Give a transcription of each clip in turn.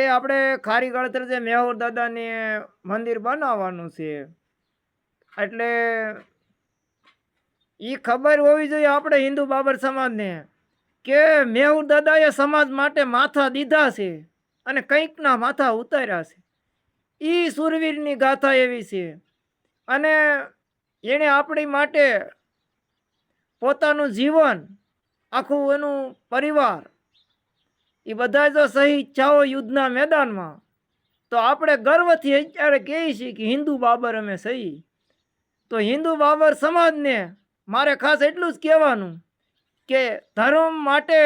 આપણે ખારી ગળતર છે મેહુર દાદાને મંદિર બનાવવાનું છે, એટલે એ ખબર હોવી જોઈએ આપણે હિન્દુ બાબર સમાજને કે મેહુર દાદાએ સમાજ માટે માથા દીધા છે અને કંઈકના માથા ઉતાર્યા છે. એ સુરવીરની ગાથા એવી છે અને એણે આપણી માટે પોતાનું જીવન આખું એનું પરિવાર એ બધા જો શહીદ જાઓ યુદ્ધના મેદાનમાં તો આપણે ગર્વથી અત્યારે કહીએ છીએ કે હિન્દુ બાબર અમે સહી. તો હિન્દુ બાબર સમાજને મારે ખાસ એટલું જ કહેવાનું કે ધર્મ માટે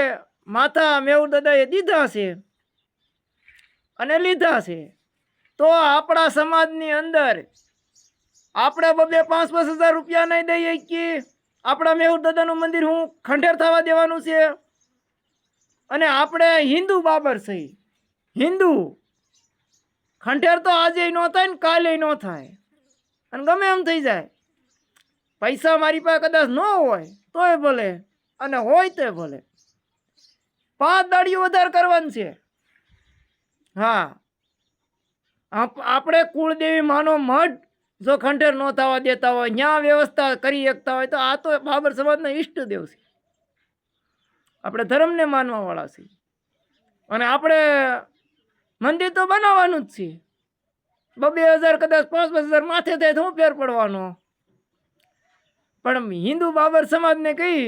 માથા મેહુર દાદાએ દીધા છે અને લીધા છે, તો આપણા સમાજની અંદર આપણે 2-5 રૂપિયા નહીં દઈએ કે આપણા મેહુર દાદાનું મંદિર હું ખંડેર થવા દેવાનું છે. અને આપણે હિન્દુ બાબર છે, હિન્દુ ખંડેર તો આજે ન થાય ને કાલે ન થાય અને ગમે એમ થઈ જાય. પૈસા મારી પાસે કદાચ ન હોય તોય ભલે અને હોય તો ભલે, 5 દાડીઓ વધારે કરવાનું છે. હા, આપણે કુળદેવી માનો મઢ જો ખંડેર ન થવા દેતા હોય, ત્યાં વ્યવસ્થા કરી શકતા હોય તો આ તો બાબર સમાજના ઈષ્ટદેવ છે. આપણે ધર્મને માનવા વાળા છીએ અને આપણે મંદિર તો બનાવવાનું જ છે. 2,000 કદાચ 5,000 માથે થાય તો હું ફેર પડવાનો. પણ હિન્દુ બાબર સમાજને કહી